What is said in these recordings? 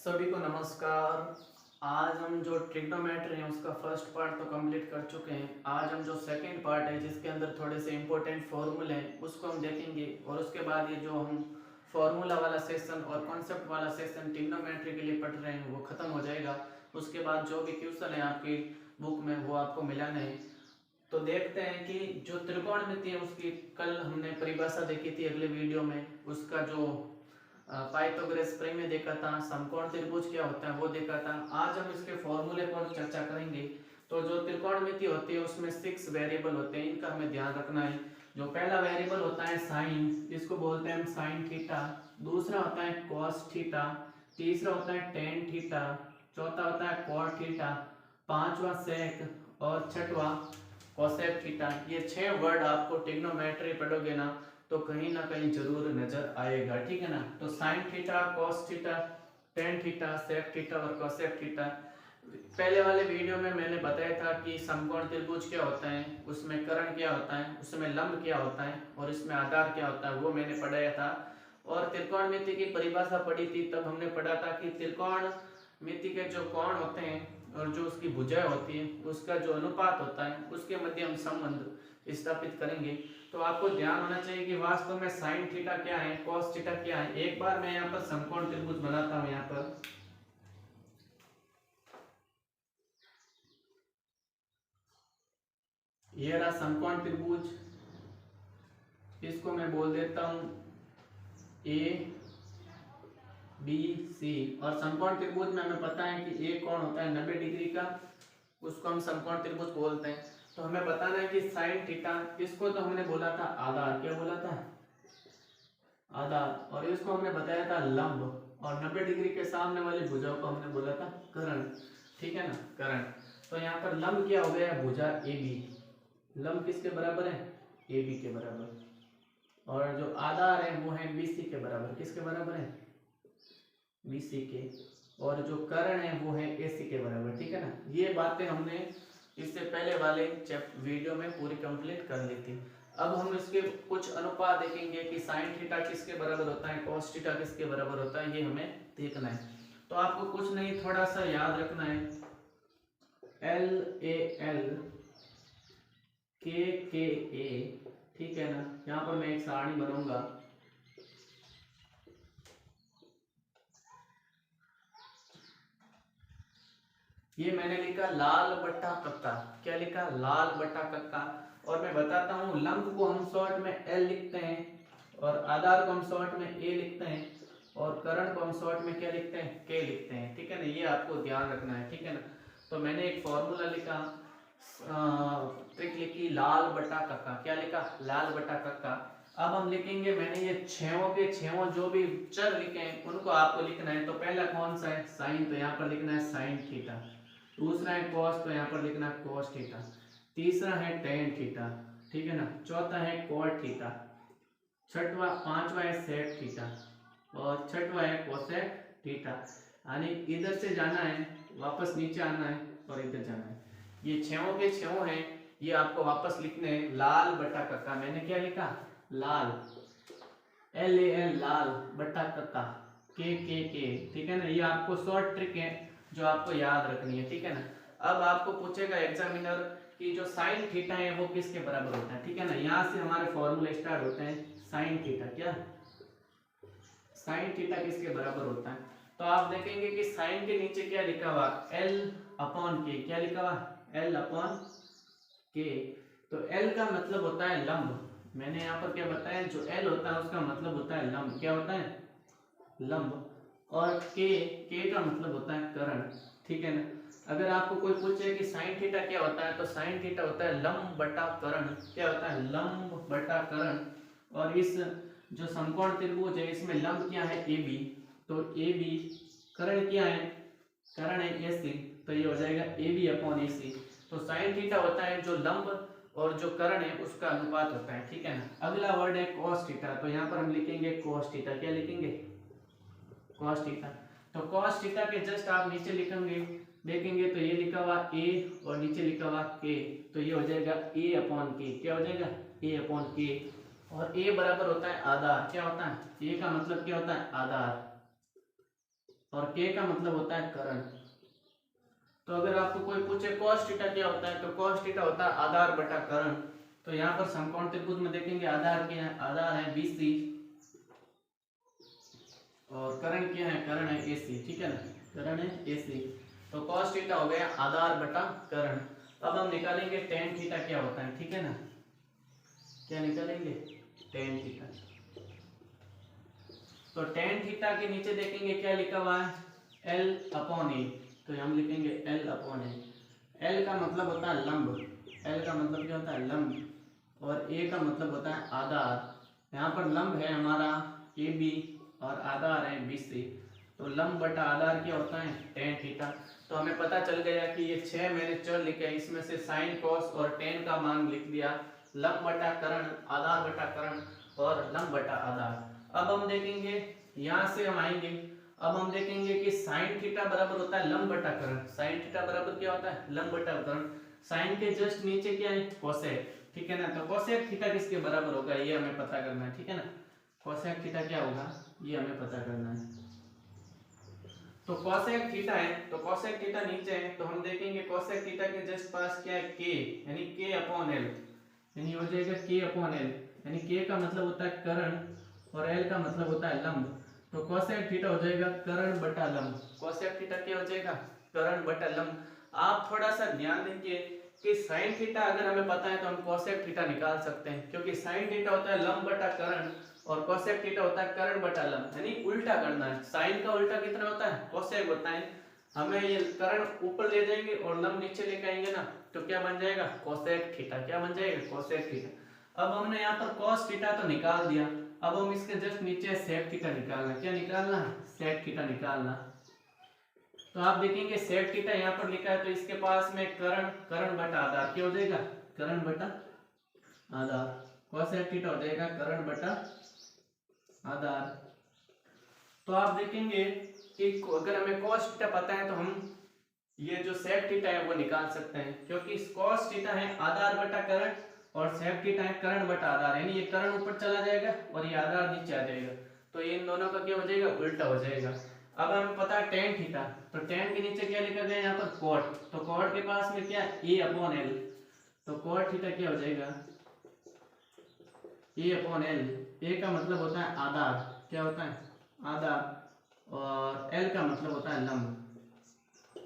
सभी को नमस्कार। आज हम जो ट्रिग्नोमेट्री है उसका फर्स्ट पार्ट तो कंप्लीट कर चुके हैं। आज हम जो सेकंड पार्ट है जिसके अंदर थोड़े से इम्पोर्टेंट फॉर्मूले हैं उसको हम देखेंगे और उसके बाद ये जो हम फॉर्मूला वाला सेशन और कॉन्सेप्ट वाला सेशन ट्रिग्नोमेट्री के लिए पढ़ रहे हैं वो खत्म हो जाएगा। उसके बाद जो भी क्वेश्चन है आपकी बुक में वो आपको मिलाने हैं। तो देखते हैं कि जो त्रिकोणमिति है उसकी कल हमने परिभाषा देखी थी अगले वीडियो में। उसका जो पाइथागोरस प्रमेय देखा था, समकोण त्रिभुज क्या होता है वो देखा था। आज हम इसके फॉर्मूले पर चर्चा करेंगे। तो जो त्रिकोणमिति होती है उसमें 6 वेरिएबल होते हैं, इनका हमें ध्यान रखना है। जो पहला वेरिएबल होता है साइन, इसको बोलते हैं हम साइन थीटा। दूसरा होता है कॉस थीटा। तीसरा होता है टेन थीटा। चौथा होता है कॉट थीटा। पांचवा सेक और छठवा कोसेक थीटा। ये 6 वर्ड आपको ट्रिग्नोमेट्री पढ़ोगे ना तो कहीं ना कहीं जरूर नजर आएगा, ठीक है ना। तो sine theta, cos theta, tan theta, sec theta और कोसेक थीटा। पहले वाले वीडियो में मैंने बताया था कि समकोण त्रिभुज क्या होता है, उसमें कर्ण क्या होता है, उसमें लंब क्या होता है और इसमें आधार क्या होता है, वो मैंने पढ़ाया था। और त्रिकोणमिति की परिभाषा पढ़ी थी, तब हमने पढ़ा था कि त्रिकोणमिति के जो कोण होते हैं और जो उसकी भुजाएं होती है उसका जो अनुपात होता है उसके मध्य हम संबंध स्थापित करेंगे। तो आपको ध्यान होना चाहिए कि वास्तव में साइन थीटा क्या है, कॉस थीटा क्या है। एक बार मैं यहाँ पर समकोण त्रिभुज बनाता हूँ। यहाँ पर ये रहा समकोण त्रिभुज, इसको मैं बोल देता हूँ ए बी सी। और समकोण त्रिभुज में हमें पता है कि एक कोण होता है 90 डिग्री का, उसको हम समकोण त्रिभुज बोलते हैं। तो हमें बताना है कि साइन थीटा, इसको तो हमने बोला था आधार, क्या बोला था, आधार। और इसको हमने बताया था लंब, और 90 डिग्री के सामने वाली भुजाओं को हमने बोला था कर्ण, ठीक है ना, कर्ण। तो यहाँ पर लंब क्या हो गया, भुजा ए बी। लंब किसके बराबर है, ए बी के बराबर। और जो आधार है वो है बी सी के बराबर, किसके बराबर है, बी सी के। और जो कर्ण है वो है ए सी के बराबर, ठीक है ना। ये बातें हमने इससे पहले वाले वीडियो में पूरी कंप्लीट कर ली थी। अब हम इसके कुछ अनुपात देखेंगे कि साइन थीटा किसके बराबर होता है, कॉस थीटा किसके बराबर होता है, ये हमें देखना है। तो आपको कुछ नहीं, थोड़ा सा याद रखना है, एल ए एल के ए, ठीक है ना। यहाँ पर मैं एक सारणी बनाऊंगा। ये मैंने लिखा लाल बट्टा कक्का, क्या लिखा, लाल बट्टा कक्का। और मैं बताता हूँ, लंब को हम शॉर्ट में एल लिखते हैं और आधार को हम शॉर्ट में ए लिखते हैं और कर्ण को हम शॉर्ट में क्या लिखते हैं, के लिखते हैं, ठीक है ना। ये आपको ध्यान रखना है, ठीक है ना। तो मैंने एक फॉर्मूला लिखा, ट्रिक लिखी, लाल बट्टा कक्का, क्या लिखा, लाल बट्टा कक्का। अब हम लिखेंगे, मैंने ये छेवों के छेवों जो भी चर लिखे हैं उनको आपको लिखना है। तो पहला कौन सा है, साइन, तो यहाँ पर लिखना है साइन थीटा। दूसरा है कॉस, तो यहाँ पर लिखना है कॉस थीटा। तीसरा है टेन थीटा, ठीक है ना। चौथा है कॉट थीटा। पांचवा है सेक थीटा और छठवा है कोसेक थीटा। यानी इधर से जाना है, वापस नीचे आना है और इधर जाना है। ये छेवों के छेवों हैं, ये आपको वापस लिखने हैं। लाल बटा कक्का, मैंने क्या लिखा, लाल, एल ए एल, लाल बटा कक्का, के, ठीक है ना। ये आपको शॉर्ट ट्रिक है जो आपको याद रखनी है, ठीक है ना। अब आपको पूछेगा एग्जामिनर कि जो साइन थीटा है वो किसके बराबर होता है, ठीक है ना। यहाँ से हमारे फॉर्मूले स्टार्ट होते हैं। साइन थीटा, क्या, साइन थीटा किसके बराबर होता है। तो आप देखेंगे कि साइन के नीचे क्या लिखा हुआ, एल अपॉन के, क्या लिखा हुआ, एल अपॉन के। तो एल का मतलब होता है लंब। मैंने यहाँ पर क्या बताया, जो एल होता है उसका मतलब होता है लंब, क्या होता है, लंब। और के का मतलब होता है कर्ण, ठीक है ना। अगर आपको कोई पूछे कि साइन थीटा क्या होता है, तो साइन थीटा होता है लंब बटा कर्ण, क्या होता है, लंब बटा कर्ण। और इस जो समकोण त्रिभुज है इसमें लंब क्या है, ए बी, तो ए बी, कर्ण क्या है, कर्ण है ए सी, तो ये हो जाएगा ए बी अपॉन ए सी। तो साइन थीटा होता है जो लंब और जो कर्ण है उसका अनुपात होता है, ठीक है ना। अगला वर्ड है कॉस थीटा, तो यहाँ पर हम लिखेंगे कॉस थीटा, क्या लिखेंगे, कॉस थीटा। तो कॉस थीटा के जस्ट आप नीचे लिखेंगे, देखेंगे तो ये लिखा हुआ ए और नीचे लिखा हुआ के, तो ये हो जाएगा ए अपॉन के, क्या हो जाएगा, ए अपॉन के। और ए बराबर होता है आधार, क्या होता है, ए का मतलब क्या होता है, आधार। और के का मतलब होता है करण। तो अगर आपको कोई पूछे cos थीटा क्या होता है, तो cos थीटा होता है आधार बटा करण। तो यहाँ पर समकोण त्रिभुज में देखेंगे आधार क्या है, आधार है BC और करण क्या है, करण है AC, ठीक है ना, करण है AC। तो cos थीटा हो गया आधार बटा करण। अब हम निकालेंगे tan थीटा क्या होता है, ठीक है ना, क्या निकालेंगे, tan थीटा। तो tan थीटा के नीचे देखेंगे क्या लिखा हुआ है, L/A। तो हम लिखेंगे L/A। L का मतलब होता है लंब, L का मतलब क्या होता है लंब, और A का मतलब होता है आधार। यहाँ पर लंब है हमारा AB और आधार है BC। तो लंब बटा आधार क्या होता है, tan थीटा। तो हमें पता चल गया कि ये 6 मैंने चर लिखे, इसमें से साइन कॉस और tan का मान लिख दिया, लंब बटा करण, आधार बटा करण और लंब बटा आधार। अब हम देखेंगे, यहाँ से हम आएंगे, अब हम देखेंगे कि साइन थीटा बराबर होता है लंब बटा करण। साइन थीटा बराबर क्या होता है, लंब बटा करण। साइन के जस्ट नीचे क्या है, कोसेक, ठीक है ना। तो कोसेक थीटा किसके बराबर होगा, ये हमें पता करना है, ठीक है ना। कोसेक थीटा क्या होगा, ये हमें पता करना है। तो कोसेक थीटा है, तो कोसेक थीटा नीचे है, तो हम देखेंगे कोसेक थीटा के जस्ट पास क्या है, k, यानी k/L, यानी हो जाएगा k/L, यानी k का मतलब होता है करण और L का मतलब होता है लंब। तो कोसेक थीटा हो जाएगा करण बटा लंब। कोसेक थीटा क्या हो जाएगा, करण बटा लंब। आप थोड़ा सा ध्यान देंगे कि साइन थीटा अगर हमें पता है तो हम कोसेक थीटा निकाल सकते हैं, क्योंकि साइन थीटा होता है लंब बटा करण और कोसेक थीटा होता है करण बटा लंब, यानी उल्टा करना है। साइन का उल्टा कितना होता है, कोसेक होता है। हमें ये करण ऊपर ले जाएंगे और लंब नीचे लेके आएंगे ना, तो क्या बन जाएगा, कोसेक थीटा। क्या बन जाएगा, कोसेक थीटा। अब हमने यहाँ पर cos थीटा तो निकाल दिया, अब हम इसके जस्ट नीचे सेक थीटा निकालना। क्या निकालना है, सेक थीटा निकालना। तो आप देखेंगे सेक थीटा यहाँ पर लिखा है, तो इसके पास में करण, करण बटा आधार क्या हो जाएगा, करण बटा आधार। कोसेक थीटा हो जाएगा करण बटा आधार। तो आप देखेंगे कि अगर हमें cos थीटा पता है तो हम ये जो सेक थीटा है वो निकाल सकते हैं, क्योंकि cos थीटा है आधार बटा करण और सेक थीटा है करण बटा आधार, यानी ये करण ऊपर चला जाएगा और ये आधार नीचे आ जाएगा। तो इन दोनों का क्या हो जाएगा, उल्टा हो जाएगा। अब हमें पता है tan थीटा, तो tan के नीचे क्या लिखा गया यहाँ पर cot, तो cot के पास में क्या A/L, तो cot थीटा क्या हो जाएगा, A/L। A का मतलब होता है आधार, क्या होता है, आधार, और L का मतलब होता है लंब।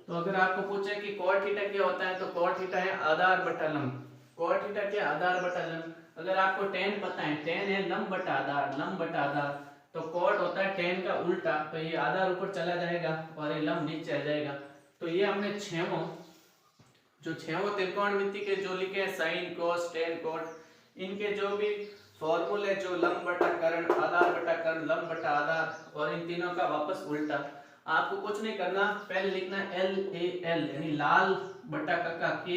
तो अगर आपको पूछे कि cot थीटा क्या होता है, तो cot थीटा है आधार बटा लंब। cot थीटा क्या, आधार बटा लंब। अगर आपको tan पता है, tan है लंब बटा आधार, लंब बटा आधार, तो cot होता है tan का उल्टा, तो ये आधार ऊपर चला जाएगा और ये लंब नीचे आ जाएगा। तो ये हमने छहों त्रिकोणमिति के जो लिखे हैं साइन cos tan cot, इनके जो भी फॉर्मूले, जो लंब बटा करण, आधार बटा करण, लंब बटा आधार, और इन तीनों का वापस उल्टा। आपको कुछ नहीं करना, पहले लिखना LAL, यानी लाल बटा कक्का के।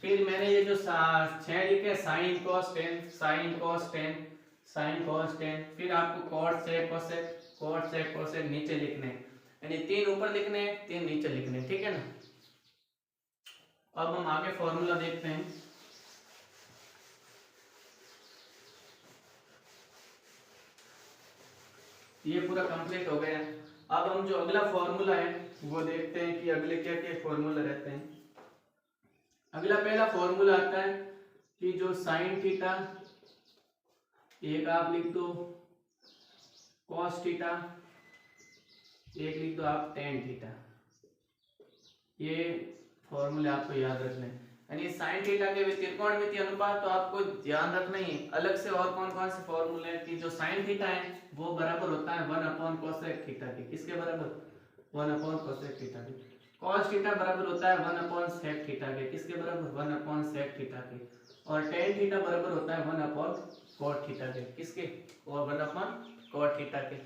फिर मैंने ये जो 6 लिखे sine cos tan, sine cos tan, sine cos tan, फिर आपको cot sec cosec, cot sec cosec नीचे लिखने, यानी 3 ऊपर लिखने, 3 नीचे लिखने, ठीक है ना। अब हम आगे फॉर्मूला देखते हैं। ये पूरा कंप्लीट हो गया। अब हम जो अगला फॉर्मूला है वो देखते हैं कि अगले क्या क्या फॉर्मूला रहते हैं। अगला पहला फॉर्मूला आता है कि जो साइन थीटा, एक आप लिख दो cos थीटा, एक लिख दो आप tan थीटा। ये फॉर्मूले आपको याद रखने हैं। यानी साइन थीटा के त्रिकोणमिति अनुपात तो आपको ध्यान रखना ही है। अलग से और कौन कौन से फॉर्मूले हैं कि जो साइन थीटा है वो बराबर होता है 1/cosec थीटा के, किसके बराबर, 1/cosec थीटा के। cos थीटा बराबर होता है 1/sec थीटा के, किसके बराबर, 1/sec थीटा के। और tan थीटा बराबर होता है 1/cot थीटा के, किसके, और 1/cot थीटा के।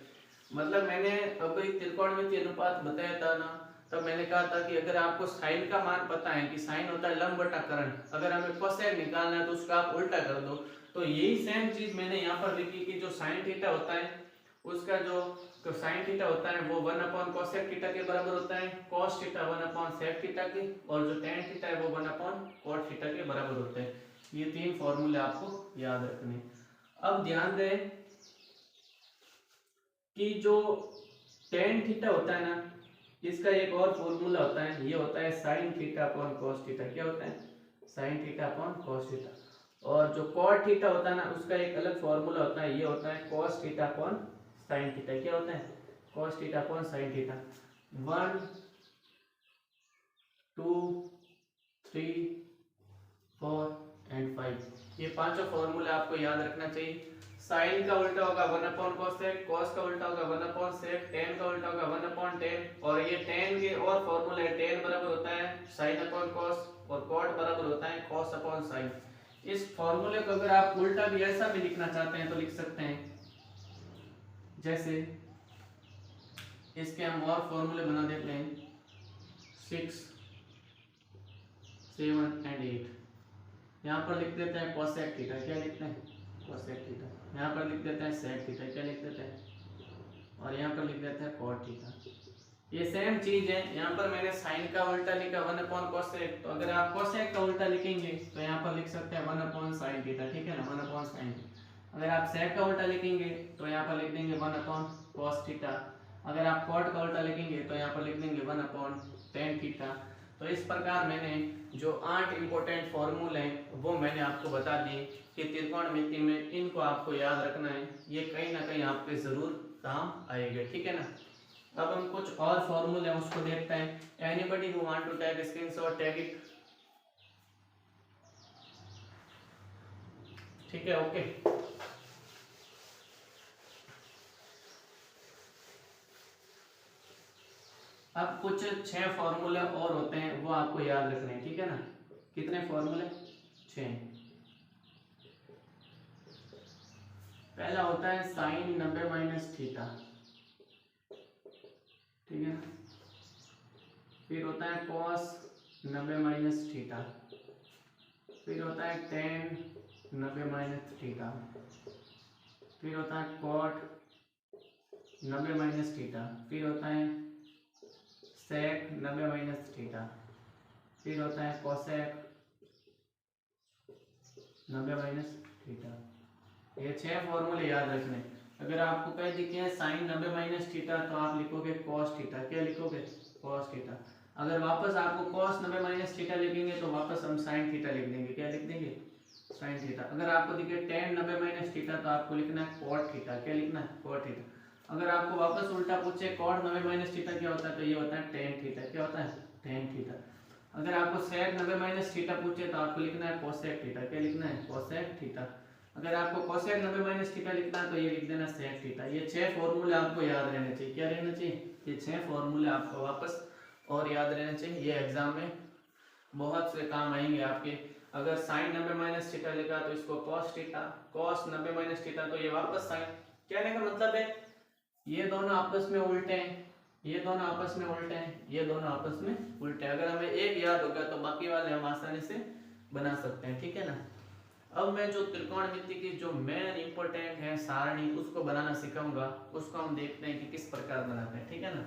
मतलब मैंने अभी त्रिकोणमिति अनुपात बताया था ना, तब मैंने कहा था कि अगर आपको साइन का मान पता है कि साइन होता है लंब बटा करण, अगर हमें कोसेक निकालना है तो उसका आप उल्टा कर दो। तो यही सेम चीज मैंने यहाँ पर लिखी कि जो साइन थीटा होता है उसका जो साइन थीटा होता है वो 1/cosec थीटा के बराबर होता है, cos थीटा 1/sec थीटा के, और जो tan थीटा है वो 1/cot थीटा के बराबर होता है। ये 3 फॉर्मूले आपको याद रखने। अब ध्यान दें कि जो टेन थीटा होता है ना, इसका एक और फॉर्मूला होता है, ये होता है sine theta upon cos theta. क्या होता है? Sine theta upon cos theta. और जो कॉट थीटा होता है ना, उसका एक अलग फॉर्मूला होता है, ये होता है cos theta upon sine theta. क्या होता है? Cos theta upon sine theta. 1 2 3 4 and 5, ये पांचों फॉर्मूले आपको याद रखना चाहिए। साइन का उल्टा होगा 1 अपॉन कोसेक, कॉस का उल्टा होगा 1 अपॉन सेक, टेन का उल्टा होगा 1 अपॉन टेन, और ये टेन के और फॉर्मूले, टेन बराबर होता है साइन अपॉन कॉस, और कॉट बराबर होता है कॉस अपॉन साइन। इस फॉर्मूले को अगर आप उल्टा भी ऐसा भी लिखना चाहते हैं तो लिख सकते हैं, जैसे इसके हम और फॉर्मूले बना देते हैं 6 7 एंड 8। यहाँ पर लिख देते हैं कोसेक थीटा। क्या लिखते हैं? Cosec theta. यहाँ पर लिख देते हैं सेक थीटा। क्या लिख देते हैं? और यहाँ पर लिख देते हैं कॉट थीटा। ये सेम चीज है, यहाँ पर मैंने साइन का उल्टा लिखा 1 अपॉन कोसेक, तो अगर आप कोसेक का उल्टा लिखेंगे तो यहाँ पर लिख सकते हैं 1 अपॉन साइन थीटा। ठीक है ना, 1 अपॉन साइन। अगर आप सेक का उल्टा लिखेंगे तो यहाँ पर लिख देंगे 1 अपॉन कॉस थीटा। अगर आप कॉट का उल्टा लिखेंगे तो यहाँ पर लिख देंगे 1 अपॉन टेन थीटा। तो इस प्रकार मैंने जो 8 इंपॉर्टेंट फॉर्मूले हैं वो मैंने आपको बता दिए कि त्रिकोणमिति में इनको आपको याद रखना है, ये कहीं ना कहीं आपके जरूर काम आएगा। ठीक है ना। अब हम कुछ और फॉर्मूले हैं उसको देखते हैं। Anybody who want to take screenshot, take it. ठीक है, ओके। अब कुछ 6 फॉर्मूले और होते हैं वो आपको याद रखने हैं। ठीक है ना। कितने फॉर्मूले? 6। पहला होता है साइन 90 माइनस थीटा। ठीक है। फिर होता है कॉस 90 माइनस थीटा। फिर होता है टेन 90 माइनस थीटा। फिर होता है कॉट 90 माइनस थीटा। फिर होता है सेक 90 माइनस थीटा। फिर होता है कोसेक 90 माइनस थीटा। ये 6 फॉर्मूले याद रखने। अगर आपको कह दिखे हैं साइन 90 माइनस थीटा तो आप लिखोगे कॉस थीटा। क्या लिखोगे? Cos theta. अगर वापस आपको कॉस 90 माइनस थीटा लिखेंगे तो वापस हम साइन थीटा लिख देंगे। क्या लिख देंगे? Sine theta. अगर आपको दिखे टेन 90 माइनस थीटा तो आपको लिखना है कॉट थीटा। क्या लिखना है? Cot theta. अगर आपको वापस उल्टा पूछे कॉट 90 माइनस थीटा क्या होता है तो ये होता है टेन थीटा। क्या होता है? Tan theta. अगर आपको सेक 90 माइनस थीटा पूछे तो आपको लिखना है कोसेक थीटा। क्या लिखना है? Cosec theta. अगर आपको कोसेक 90 माइनस थीटा लिखना है तो ये लिख देना सेक थीटा। ये 6 फॉर्मूले आपको याद रहने चाहिए। क्या रहना चाहिए? ये 6 फॉर्मूले आपको वापस और याद रहने चाहिए। ये एग्जाम में बहुत से काम आएंगे आपके। अगर साइन 90 माइनस थीटा लिखा तो इसको cos theta, cos 90 minus theta तो ये वापस साइन। कहने का मतलब है ये दोनों आपस में उल्टे हैं, ये दोनों आपस में उल्टे हैं, ये दोनों आपस में उल्टे हैं। अगर हमें एक याद होगा तो बाकी वाले हम आसानी से बना सकते हैं। ठीक है ना। अब मैं जो त्रिकोणमिति की जो मेन इंपॉर्टेंट है सारणी उसको बनाना सिखाऊंगा, उसको हम देखते हैं कि किस प्रकार बनाते हैं। ठीक है ना।